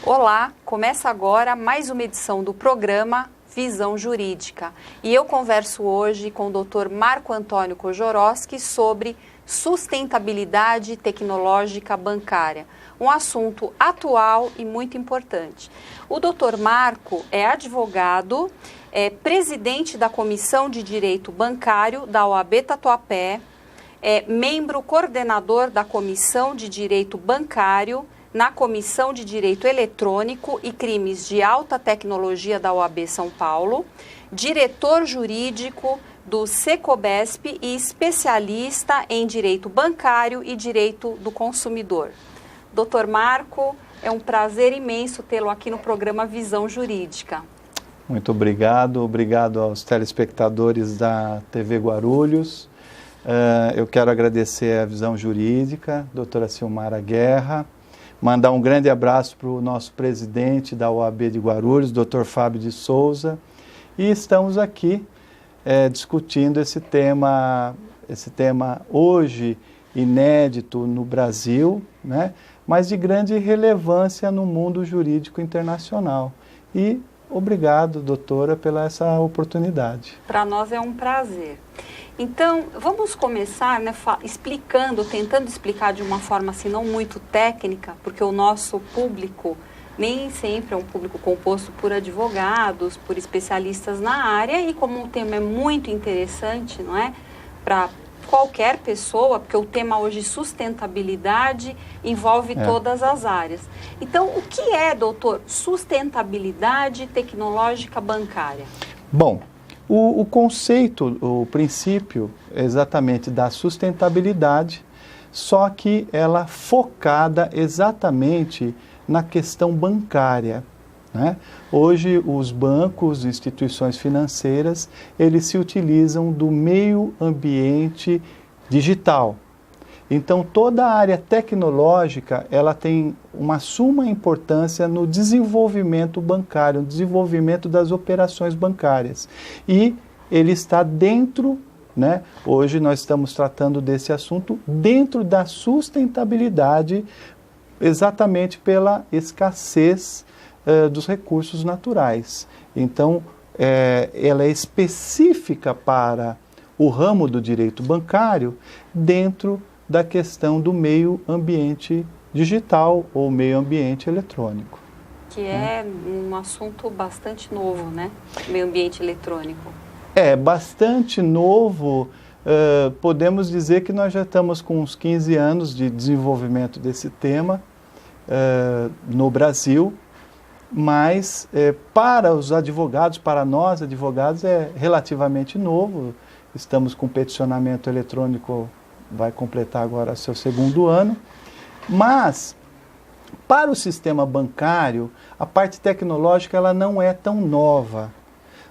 Olá, começa agora mais uma edição do programa Visão Jurídica. E eu converso hoje com o Dr. Marco Antônio Kojorowski sobre sustentabilidade tecnológica bancária, um assunto atual e muito importante. O Dr. Marco é advogado, é presidente da Comissão de Direito Bancário da OAB Tatuapé, é membro coordenador da Comissão de Direito Bancário na Comissão de Direito Eletrônico e Crimes de Alta Tecnologia da OAB São Paulo, diretor jurídico do Secobesp e especialista em Direito Bancário e Direito do Consumidor. Dr. Marco, é um prazer imenso tê-lo aqui no programa Visão Jurídica. Muito obrigado, obrigado aos telespectadores da TV Guarulhos. Eu quero agradecer a Visão Jurídica, doutora Silmara Guerra, mandar um grande abraço para o nosso presidente da OAB de Guarulhos, Dr. Fábio de Souza, e estamos aqui discutindo esse tema hoje inédito no Brasil, né, mas de grande relevância no mundo jurídico internacional. E obrigado, doutora, pela essa oportunidade. Para nós é um prazer. Então, vamos começar, né, tentando explicar de uma forma assim, não muito técnica, porque o nosso público nem sempre é um público composto por advogados, por especialistas na área, e como o tema é muito interessante, não é, para qualquer pessoa, porque o tema hoje sustentabilidade envolve todas as áreas. Então, o que é, doutor, sustentabilidade tecnológica bancária? Bom, o conceito, o princípio exatamente da sustentabilidade, só que ela focada exatamente na questão bancária, né? Hoje os bancos, instituições financeiras, eles se utilizam do meio ambiente digital. Então toda a área tecnológica, ela tem uma suma importância no desenvolvimento bancário, no desenvolvimento das operações bancárias. E ele está dentro, né? Hoje nós estamos tratando desse assunto dentro da sustentabilidade, exatamente pela escassez dos recursos naturais. Então, ela é específica para o ramo do direito bancário dentro da questão do meio ambiente digital ou meio ambiente eletrônico. Que é um assunto bastante novo, né? Meio ambiente eletrônico. É bastante novo. Podemos dizer que nós já estamos com uns 15 anos de desenvolvimento desse tema no Brasil, mas para os advogados, para nós advogados, é relativamente novo. Estamos com peticionamento eletrônico, vai completar agora seu segundo ano, mas para o sistema bancário, a parte tecnológica ela não é tão nova,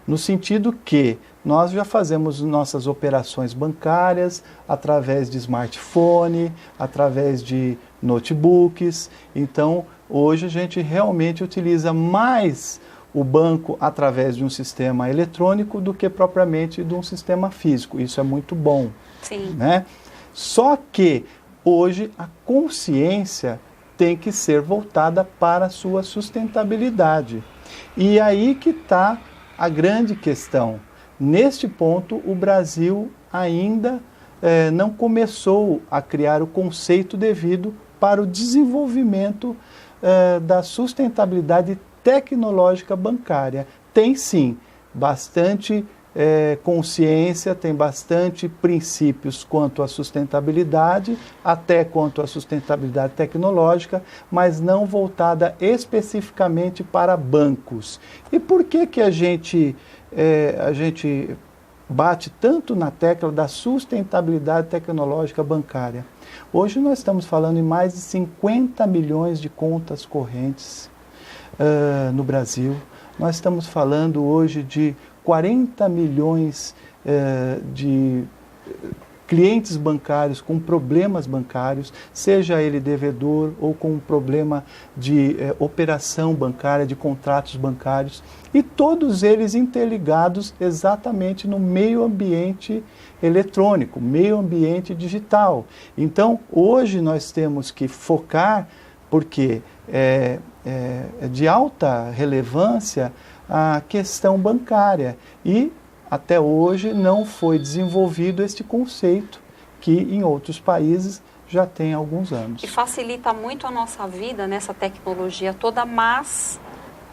no sentido que nós já fazemos nossas operações bancárias através de smartphone, através de notebooks. Então, hoje a gente realmente utiliza mais o banco através de um sistema eletrônico do que propriamente de um sistema físico. Isso é muito bom. Sim. Né? Só que hoje a consciência tem que ser voltada para a sua sustentabilidade. E aí que está a grande questão. Neste ponto, o Brasil ainda não começou a criar o conceito devido para o desenvolvimento da sustentabilidade tecnológica bancária. Tem sim bastante consciência, tem bastante princípios quanto à sustentabilidade, até quanto à sustentabilidade tecnológica, mas não voltada especificamente para bancos. E por que a gente bate tanto na tecla da sustentabilidade tecnológica bancária? Hoje nós estamos falando em mais de 50 milhões de contas correntes no Brasil. Nós estamos falando hoje de 40 milhões de clientes bancários com problemas bancários, seja ele devedor ou com um problema de operação bancária, de contratos bancários, e todos eles interligados exatamente no meio ambiente eletrônico, meio ambiente digital. Então, hoje nós temos que focar, porque de alta relevância a questão bancária e até hoje não foi desenvolvido este conceito que em outros países já tem alguns anos. E facilita muito a nossa vida nessa tecnologia toda, mas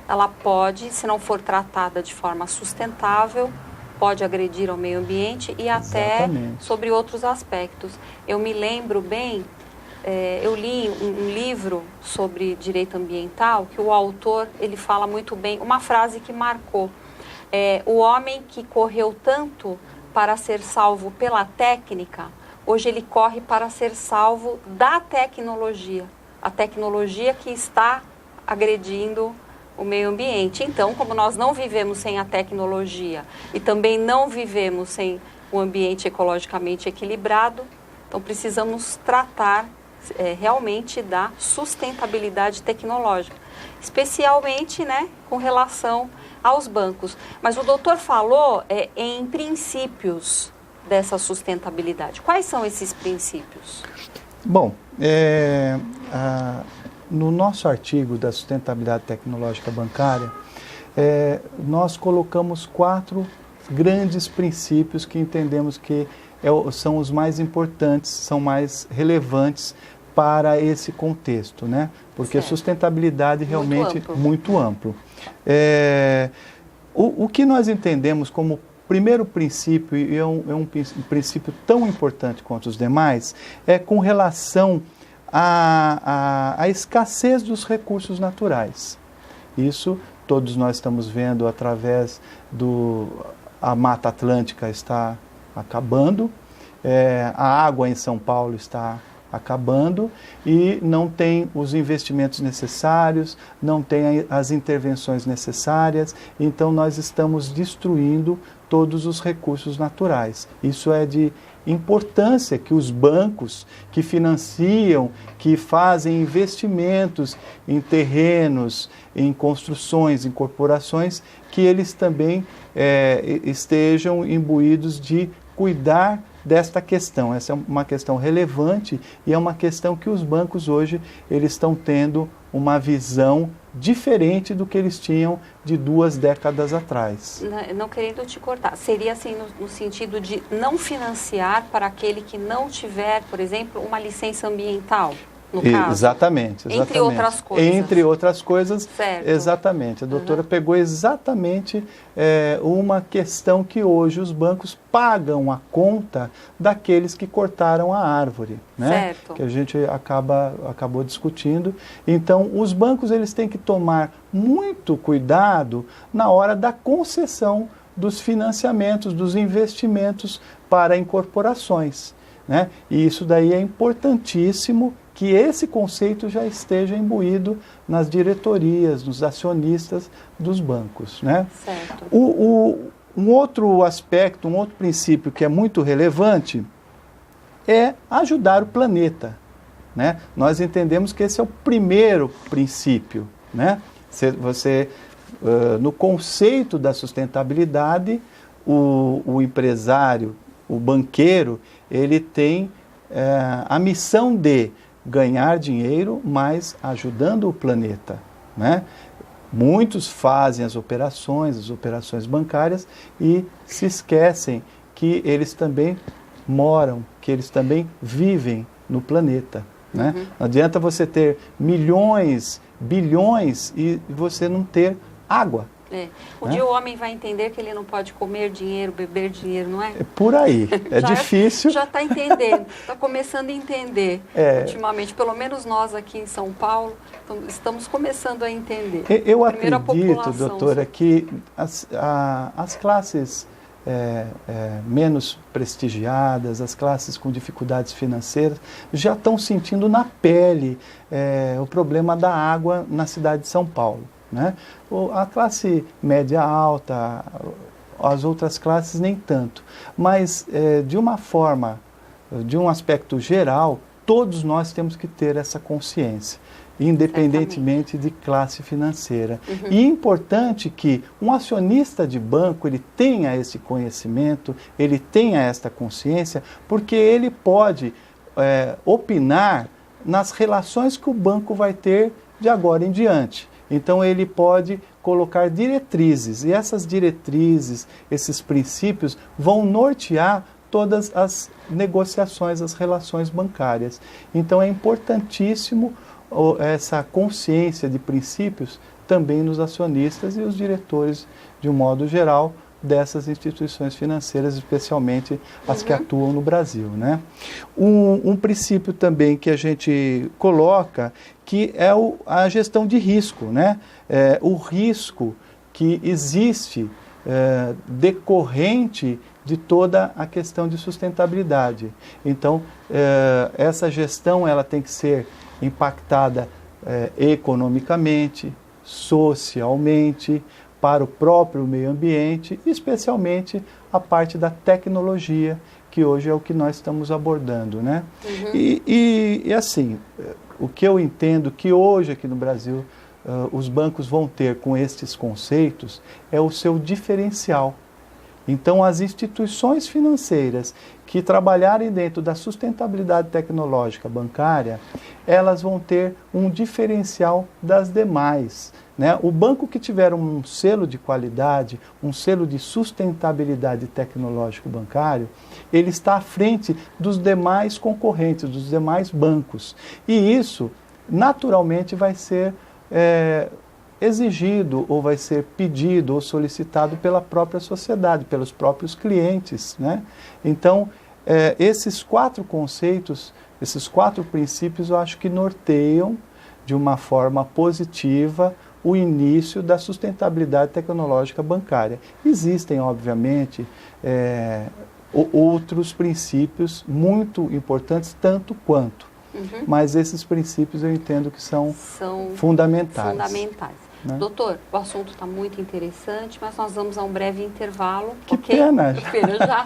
ela pode, se não for tratada de forma sustentável, pode agredir ao meio ambiente e até sobre outros aspectos. Eu me lembro bem, eu li um livro sobre direito ambiental que o autor, ele fala muito bem, uma frase que marcou. O homem que correu tanto para ser salvo pela técnica, hoje ele corre para ser salvo da tecnologia. A tecnologia que está agredindo o meio ambiente. Então, como nós não vivemos sem a tecnologia e também não vivemos sem um ambiente ecologicamente equilibrado, então precisamos tratar realmente da sustentabilidade tecnológica, especialmente, né, com relação aos bancos. Mas o doutor falou em princípios dessa sustentabilidade. Quais são esses princípios? Bom, no nosso artigo da sustentabilidade tecnológica bancária, nós colocamos 4 grandes princípios que entendemos que são os mais importantes, são mais relevantes para esse contexto, né? Porque certo. Sustentabilidade realmente muito amplo. O que nós entendemos como primeiro princípio, e é um princípio tão importante quanto os demais, é com relação à escassez dos recursos naturais. Isso todos nós estamos vendo através a Mata Atlântica está acabando, a água em São Paulo está acabando e não tem os investimentos necessários, não tem as intervenções necessárias, então nós estamos destruindo todos os recursos naturais. Isso é de importância que os bancos que financiam, que fazem investimentos em terrenos, em construções, em corporações, que eles também estejam imbuídos de cuidar desta questão. Essa é uma questão relevante e é uma questão que os bancos hoje eles estão tendo uma visão diferente do que eles tinham de 2 décadas atrás. Não querendo te cortar, seria assim no sentido de não financiar para aquele que não tiver, por exemplo, uma licença ambiental, no caso? Exatamente. Entre outras coisas. Entre outras coisas, certo. Exatamente. A doutora pegou exatamente uma questão que hoje os bancos pagam a conta daqueles que cortaram a árvore, né? Certo. Que a gente acabou discutindo. Então, os bancos eles têm que tomar muito cuidado na hora da concessão dos financiamentos, dos investimentos para incorporações, né? E isso daí é importantíssimo que esse conceito já esteja imbuído nas diretorias, nos acionistas dos bancos, né? Certo. Um outro aspecto, um outro princípio que é muito relevante é ajudar o planeta, né? Nós entendemos que esse é o primeiro princípio, né? No conceito da sustentabilidade, o empresário, o banqueiro, ele tem a missão de ganhar dinheiro, mas ajudando o planeta, né? Muitos fazem as operações bancárias e se esquecem que eles também moram, que eles também vivem no planeta, né? Não adianta você ter milhões, bilhões e você não ter água. Um dia o homem vai entender que ele não pode comer dinheiro, beber dinheiro, não é? É por aí, difícil. Já está entendendo, está começando a entender ultimamente, pelo menos nós aqui em São Paulo, estamos começando a entender. Eu acredito, doutora, que as classes menos prestigiadas, as classes com dificuldades financeiras, já estão sentindo na pele o problema da água na cidade de São Paulo, né? A classe média alta, as outras classes nem tanto. Mas, de uma forma, de um aspecto geral, todos nós temos que ter essa consciência, independentemente de classe financeira. E é importante que um acionista de banco ele tenha esse conhecimento, ele tenha esta consciência, porque ele pode opinar nas relações que o banco vai ter de agora em diante. Então, ele pode colocar diretrizes, e essas diretrizes, esses princípios, vão nortear todas as negociações, as relações bancárias. Então, é importantíssimo essa consciência de princípios também nos acionistas e os diretores, de um modo geral, dessas instituições financeiras, especialmente as que atuam no Brasil, né? Um princípio também que a gente coloca, que é a gestão de risco, né? O risco que existe decorrente de toda a questão de sustentabilidade. Então, essa gestão ela tem que ser impactada economicamente, socialmente, para o próprio meio ambiente, especialmente a parte da tecnologia, que hoje é o que nós estamos abordando, né? E assim, o que eu entendo que hoje aqui no Brasil os bancos vão ter com estes conceitos é o seu diferencial. Então, as instituições financeiras que trabalharem dentro da sustentabilidade tecnológica bancária, elas vão ter um diferencial das demais, né? O banco que tiver um selo de qualidade, um selo de sustentabilidade tecnológico bancário, ele está à frente dos demais concorrentes, dos demais bancos. E isso, naturalmente, vai ser exigido ou vai ser pedido ou solicitado pela própria sociedade, pelos próprios clientes, né? Então, esses 4 conceitos, esses 4 princípios, eu acho que norteiam de uma forma positiva o início da sustentabilidade tecnológica bancária. Existem, obviamente, outros princípios muito importantes, tanto quanto, mas esses princípios eu entendo que são fundamentais. Né? Doutor, o assunto está muito interessante, mas nós vamos a um breve intervalo. Que pena! Já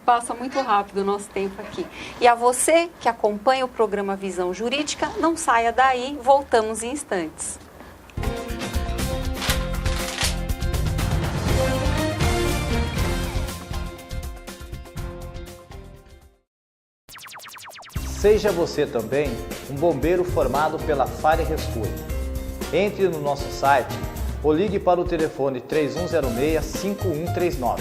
passa muito rápido o nosso tempo aqui. E a você que acompanha o programa Visão Jurídica, não saia daí, voltamos em instantes. Seja você também um bombeiro formado pela Fare Rescue. Entre no nosso site ou ligue para o telefone 3106-5139.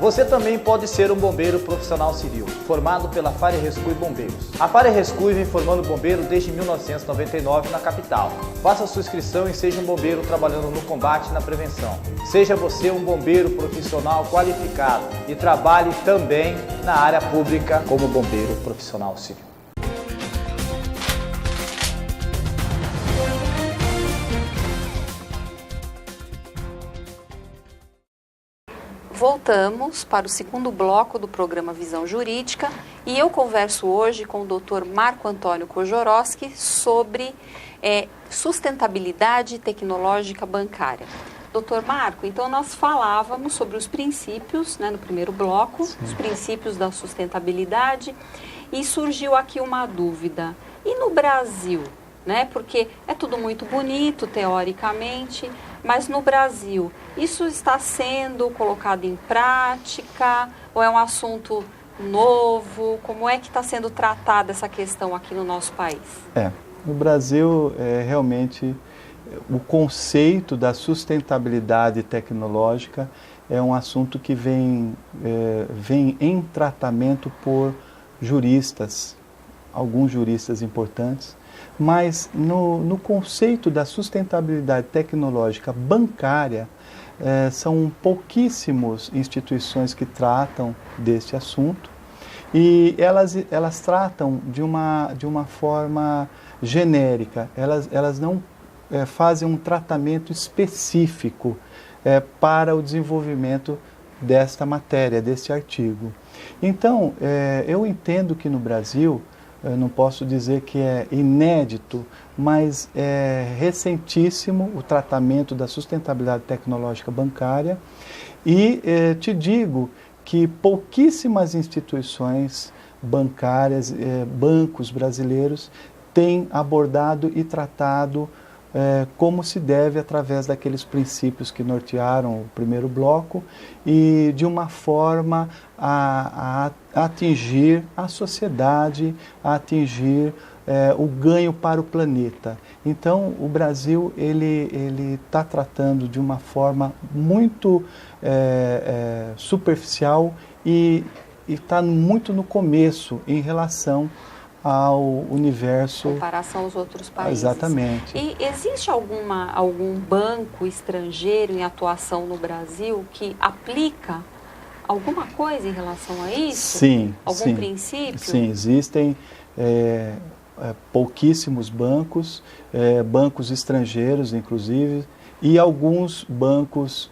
Você também pode ser um bombeiro profissional civil, formado pela Fare Rescue Bombeiros. A Fare Rescue vem formando bombeiro desde 1999 na capital. Faça sua inscrição e seja um bombeiro trabalhando no combate e na prevenção. Seja você um bombeiro profissional qualificado e trabalhe também na área pública como bombeiro profissional civil. Voltamos para o segundo bloco do programa Visão Jurídica e eu converso hoje com o Dr. Marco Antônio Kojorowski sobre sustentabilidade tecnológica bancária. Dr. Marco, então nós falávamos sobre os princípios, né, no primeiro bloco, os princípios da sustentabilidade, e surgiu aqui uma dúvida. E no Brasil, né, porque é tudo muito bonito teoricamente, mas no Brasil, isso está sendo colocado em prática ou é um assunto novo? Como é que está sendo tratada essa questão aqui no nosso país? No Brasil, realmente, o conceito da sustentabilidade tecnológica é um assunto que vem em tratamento por juristas, alguns juristas importantes, mas no conceito da sustentabilidade tecnológica bancária, são pouquíssimas instituições que tratam deste assunto e elas tratam de uma forma genérica, elas não fazem um tratamento específico para o desenvolvimento desta matéria, deste artigo. Então, eu entendo que no Brasil, eu não posso dizer que é inédito, mas é recentíssimo o tratamento da sustentabilidade tecnológica bancária e te digo que pouquíssimas instituições bancárias, bancos brasileiros têm abordado e tratado como se deve através daqueles princípios que nortearam o primeiro bloco e de uma forma a atingir a sociedade, a atingir o ganho para o planeta. Então, o Brasil ele está tratando de uma forma muito superficial e está muito no começo em relação ao universo. Em comparação aos outros países. Exatamente. E existe algum banco estrangeiro em atuação no Brasil que aplica alguma coisa em relação a isso? Sim. Algum princípio? Sim, existem pouquíssimos bancos, bancos estrangeiros, inclusive, e alguns bancos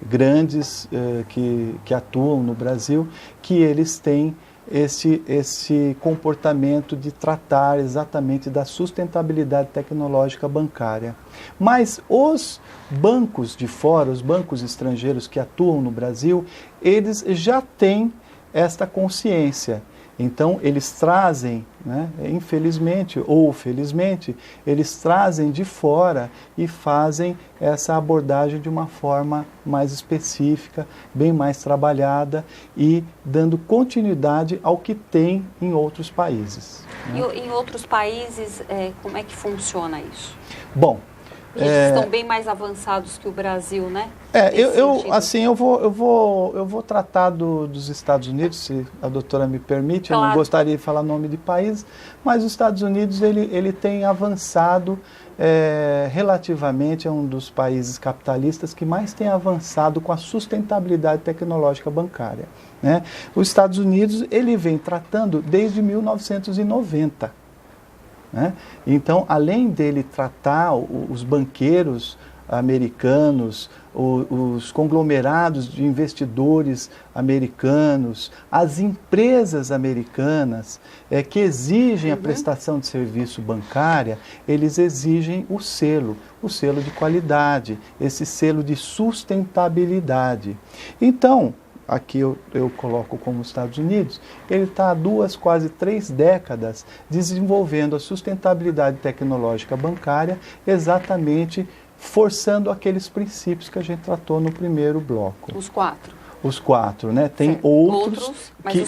grandes que atuam no Brasil, que eles têm esse comportamento de tratar exatamente da sustentabilidade tecnológica bancária. Mas os bancos de fora, os bancos estrangeiros que atuam no Brasil, eles já têm esta consciência. Então, eles trazem, né, infelizmente ou felizmente, eles trazem de fora e fazem essa abordagem de uma forma mais específica, bem mais trabalhada e dando continuidade ao que tem em outros países. Né? E em outros países, como é que funciona isso? Bom, eles estão bem mais avançados que o Brasil, né? Eu vou tratar dos Estados Unidos, se a doutora me permite. Claro. Eu não gostaria de falar nome de país, mas os Estados Unidos ele tem avançado relativamente, é um dos países capitalistas que mais tem avançado com a sustentabilidade tecnológica bancária. Né? Os Estados Unidos ele vem tratando desde 1990. Né? Então, além dele tratar os banqueiros americanos, os conglomerados de investidores americanos, as empresas americanas que exigem a prestação de serviço bancária, eles exigem o selo de qualidade, esse selo de sustentabilidade. Então, aqui eu coloco como Estados Unidos, ele está há 2, quase 3 décadas desenvolvendo a sustentabilidade tecnológica bancária, exatamente forçando aqueles princípios que a gente tratou no primeiro bloco. Os 4, né? Tem outros, mas que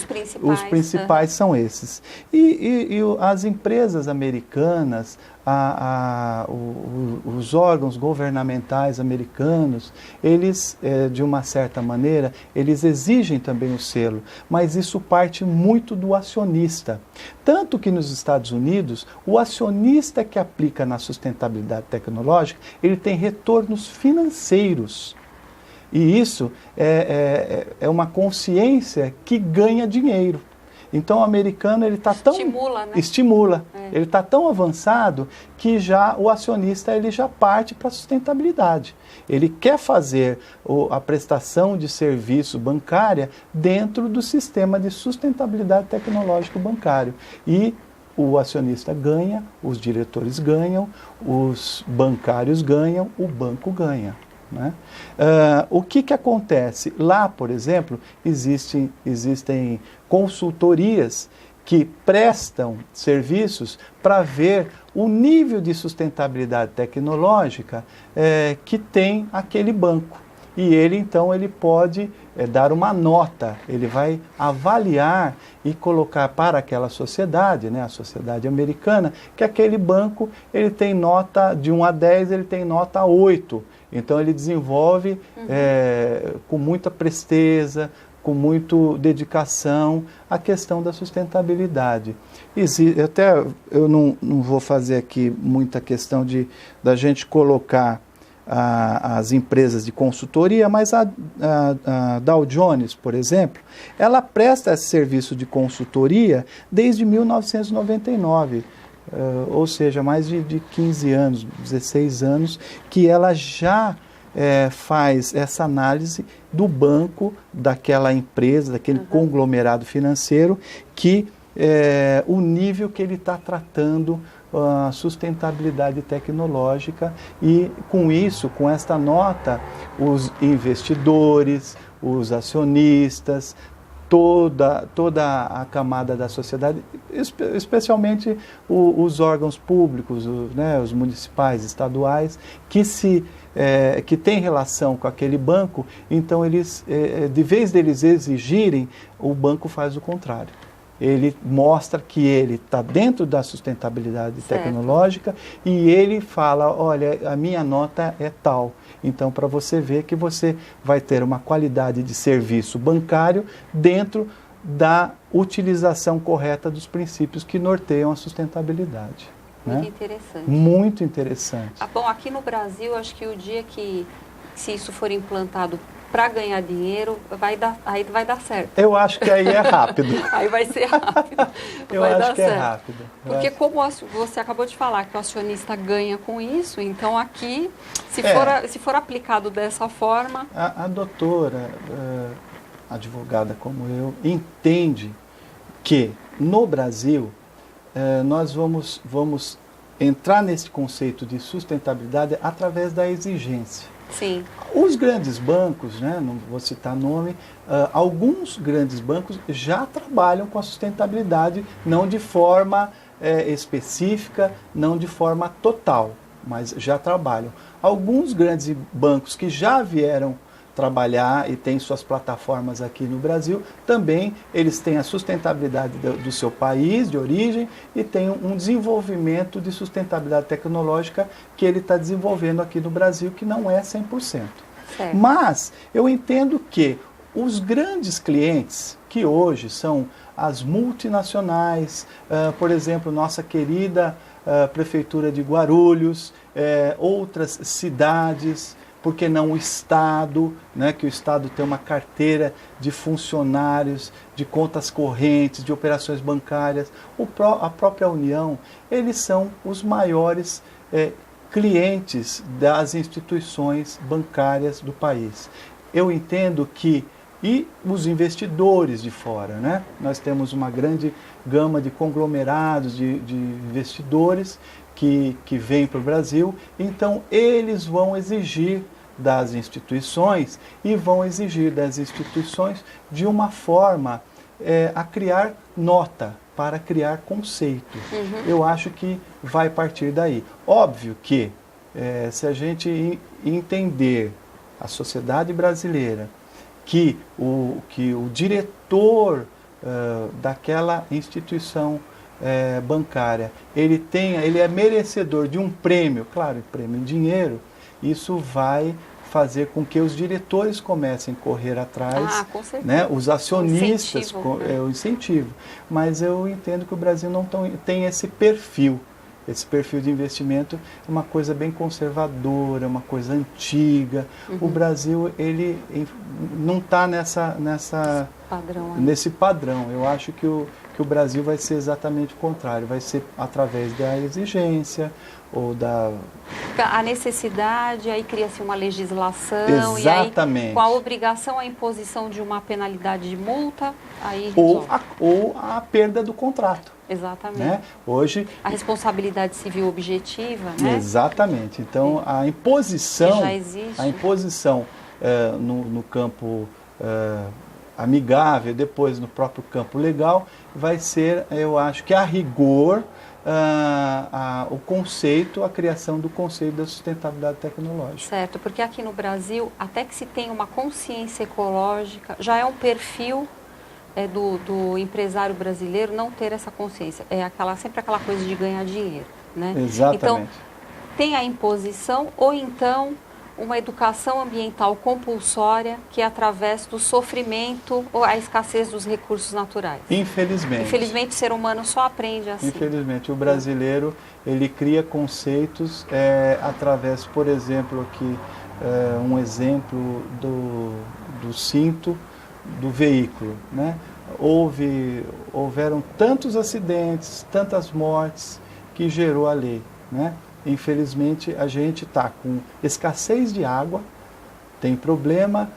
os principais são esses. E as empresas americanas, os órgãos governamentais americanos, eles, de uma certa maneira, eles exigem também o selo, mas isso parte muito do acionista. Tanto que nos Estados Unidos, o acionista que aplica na sustentabilidade tecnológica, ele tem retornos financeiros. E isso é uma consciência que ganha dinheiro. Então o americano ele está tão estimula, ele está tão avançado que já o acionista ele já parte para a sustentabilidade. Ele quer fazer a prestação de serviço bancária dentro do sistema de sustentabilidade tecnológico bancário. E o acionista ganha, os diretores ganham, os bancários ganham, o banco ganha. Né? O que acontece? Lá, por exemplo, existem consultorias que prestam serviços para ver o nível de sustentabilidade tecnológica que tem aquele banco. E ele, então, ele pode dar uma nota, ele vai avaliar e colocar para aquela sociedade, né, a sociedade americana, que aquele banco ele tem nota de 1 a 10, ele tem nota 8. Então, ele desenvolve com muita presteza, com muita dedicação, a questão da sustentabilidade. Eu não vou fazer aqui muita questão da gente colocar as empresas de consultoria, mas a Dow Jones, por exemplo, ela presta esse serviço de consultoria desde 1999. Ou seja, mais de 15 anos, 16 anos, que ela já faz essa análise do banco, daquela empresa, daquele conglomerado financeiro, que o nível que ele está tratando a sustentabilidade tecnológica e com isso, com esta nota, os investidores, os acionistas, toda a camada da sociedade, especialmente os órgãos públicos, os municipais, estaduais, que têm relação com aquele banco, então eles, de vez deles exigirem, o banco faz o contrário. ele mostra que ele está dentro da sustentabilidade tecnológica e ele fala, olha, a minha nota é tal. Então, para você ver que você vai ter uma qualidade de serviço bancário dentro da utilização correta dos princípios que norteiam a sustentabilidade. Muito interessante. Muito interessante. Bom, aqui no Brasil, acho que o dia que, se isso for implantado para ganhar dinheiro, aí vai dar certo. Eu acho que aí é rápido. Aí vai ser rápido. Eu acho que é rápido. Porque como você acabou de falar que o acionista ganha com isso, então aqui, se for aplicado dessa forma... A doutora, advogada como eu, entende que no Brasil nós vamos entrar nesse conceito de sustentabilidade através da exigência. Sim. Os grandes bancos, né, não vou citar nome, alguns grandes bancos já trabalham com a sustentabilidade, não de forma específica, não de forma total, mas já trabalham. Alguns grandes bancos que já vieram trabalhar e têm suas plataformas aqui no Brasil, também eles têm a sustentabilidade do seu país de origem e têm um desenvolvimento de sustentabilidade tecnológica que ele está desenvolvendo aqui no Brasil, que não é 100%. Certo. Mas eu entendo que os grandes clientes, que hoje são as multinacionais, por exemplo, nossa querida Prefeitura de Guarulhos, outras cidades, por que não o Estado, né, que o Estado tem uma carteira de funcionários, de contas correntes, de operações bancárias, a própria União, eles são os maiores clientes das instituições bancárias do país. Eu entendo que, e os investidores de fora, né? Nós temos uma grande gama de conglomerados, de investidores que vêm para o Brasil, então eles vão exigir das instituições e vão exigir das instituições de uma forma a criar nota, para criar conceito. Uhum. Eu acho que vai partir daí. Óbvio que se a gente entender a sociedade brasileira, que o diretor daquela instituição bancária, ele é merecedor de um prêmio, claro, prêmio em dinheiro, isso vai fazer com que os diretores comecem a correr atrás, com certeza. Né? Os acionistas, o incentivo. Mas eu entendo que o Brasil não tem esse perfil. Esse perfil de investimento é uma coisa bem conservadora, uma coisa antiga. Uhum. O Brasil ele não está nesse padrão. Eu acho que o Brasil vai ser exatamente o contrário. Vai ser através da exigência ou a necessidade, aí cria-se uma legislação. Exatamente. E aí, com a obrigação, a imposição de uma penalidade de multa, aí ou a perda do contrato. Exatamente. Né? Hoje, a responsabilidade civil objetiva, né? Exatamente. Então, a imposição, já existe. A imposição no campo amigável, depois no próprio campo legal, vai ser, eu acho que a rigor, o conceito, a criação do conceito da sustentabilidade tecnológica. Certo, porque aqui no Brasil, até que se tenha uma consciência ecológica, já é um perfil do empresário brasileiro não ter essa consciência. Sempre aquela coisa de ganhar dinheiro, né? Exatamente. Então, tem a imposição ou então uma educação ambiental compulsória que é através do sofrimento ou a escassez dos recursos naturais. Infelizmente. Infelizmente, o ser humano só aprende assim. Infelizmente, o brasileiro, ele cria conceitos através, por exemplo, aqui, um exemplo do cinto do veículo, né? Houveram tantos acidentes, tantas mortes que gerou a lei, né? Infelizmente, a gente está com escassez de água, tem problema,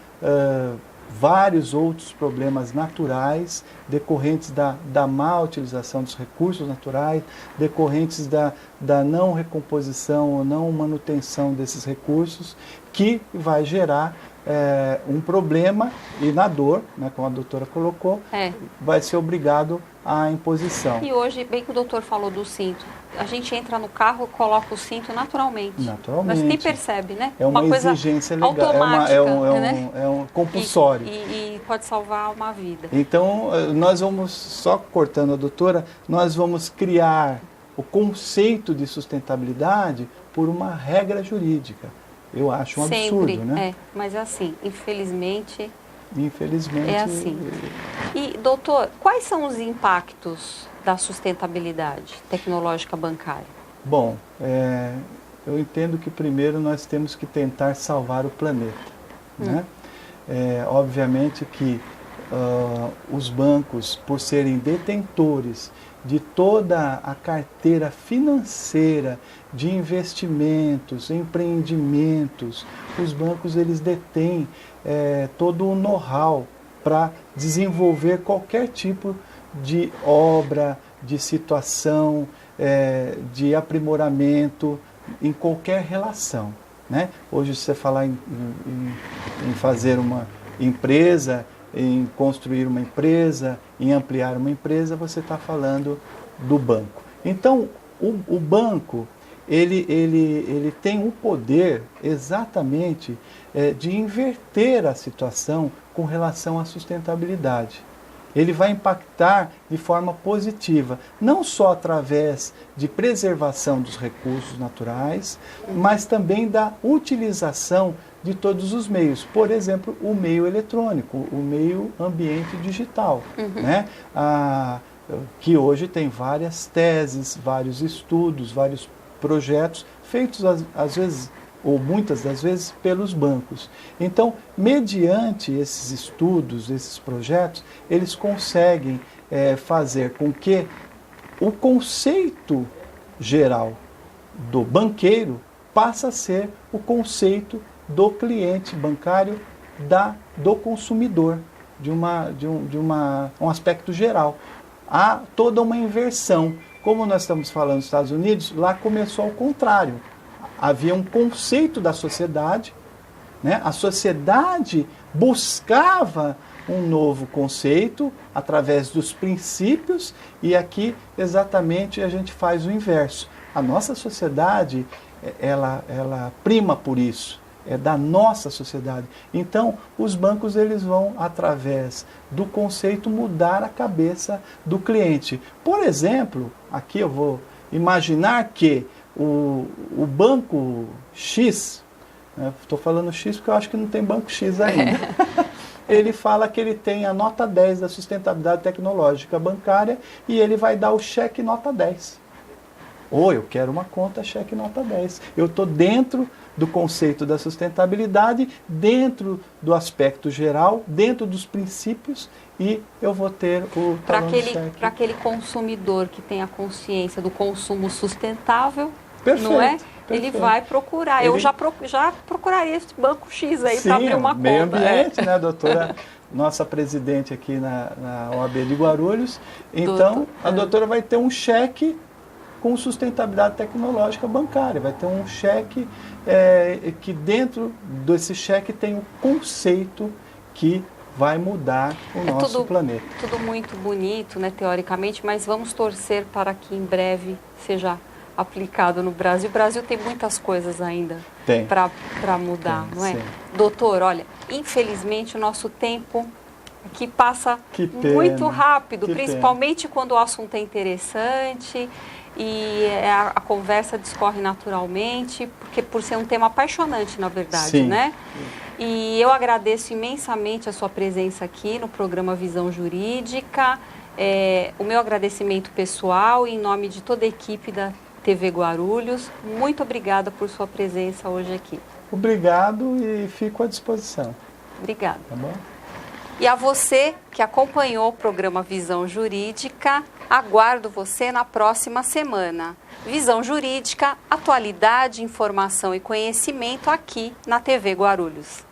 vários outros problemas naturais, decorrentes da má utilização dos recursos naturais, decorrentes da não recomposição ou não manutenção desses recursos, que vai gerar um problema e na dor, né, como a doutora colocou, vai ser obrigado à imposição. E hoje, bem que o doutor falou do cinto, a gente entra no carro, coloca o cinto naturalmente. Naturalmente. Mas nem percebe, né? É uma coisa exigência legal, automática, né? É um compulsório. E pode salvar uma vida. Então, nós vamos, só cortando a doutora, nós vamos criar o conceito de sustentabilidade por uma regra jurídica. Eu acho um absurdo, né? Mas é assim, infelizmente... Infelizmente... É assim. E, doutor, quais são os impactos da sustentabilidade tecnológica bancária? Bom, eu entendo que primeiro nós temos que tentar salvar o planeta, né? Obviamente que os bancos, por serem detentores de toda a carteira financeira de investimentos, empreendimentos, os bancos eles detêm todo o know-how para desenvolver qualquer tipo de obra, de situação, de aprimoramento em qualquer relação, né? Hoje, se você falar em fazer uma empresa, em construir uma empresa, em ampliar uma empresa, você está falando do banco. Então, o banco, ele tem o poder exatamente de inverter a situação com relação à sustentabilidade. Ele vai impactar de forma positiva, não só através de preservação dos recursos naturais, mas também da utilização de todos os meios. Por exemplo, o meio eletrônico, o meio ambiente digital, né? Que hoje tem várias teses, vários estudos, vários projetos feitos às vezes, ou muitas das vezes, pelos bancos. Então, mediante esses estudos, esses projetos, eles conseguem fazer com que o conceito geral do banqueiro passe a ser o conceito do cliente bancário, do consumidor, de um aspecto geral. Há toda uma inversão. Como nós estamos falando nos Estados Unidos, lá começou ao contrário. Havia um conceito da sociedade, né? A sociedade buscava um novo conceito através dos princípios, e aqui exatamente a gente faz o inverso. A nossa sociedade, ela prima por isso, é da nossa sociedade. Então, os bancos eles vão, através do conceito, mudar a cabeça do cliente. Por exemplo, aqui eu vou imaginar que o banco X, estou falando X porque eu acho que não tem banco X ainda, ele fala que ele tem a nota 10 da sustentabilidade tecnológica bancária e ele vai dar o cheque nota 10. Ou eu quero uma conta cheque nota 10. Eu estou dentro do conceito da sustentabilidade, dentro do aspecto geral, dentro dos princípios, e eu vou ter o talão de cheque. Para aquele consumidor que tem a consciência do consumo sustentável, perfeito, não é? Perfeito. Ele vai procurar. Eu já procuraria esse banco X aí para abrir uma conta. Meio ambiente, né, doutora? Nossa presidente aqui na OAB de Guarulhos. Então, a doutora vai ter um cheque com sustentabilidade tecnológica bancária. Vai ter um cheque que dentro desse cheque tem um conceito que vai mudar o nosso planeta. Tudo muito bonito, né, teoricamente, mas vamos torcer para que em breve seja aplicado no Brasil. O Brasil tem muitas coisas ainda para mudar, não é? Sim. Doutor, olha, infelizmente o nosso tempo aqui passa muito rápido, principalmente quando o assunto é interessante e a conversa discorre naturalmente, porque por ser um tema apaixonante, na verdade, sim, né? E eu agradeço imensamente a sua presença aqui no programa Visão Jurídica, o meu agradecimento pessoal em nome de toda a equipe da TV Guarulhos. Muito obrigada por sua presença hoje aqui. Obrigado e fico à disposição. Obrigada. Tá bom? E a você que acompanhou o programa Visão Jurídica, aguardo você na próxima semana. Visão Jurídica, atualidade, informação e conhecimento aqui na TV Guarulhos.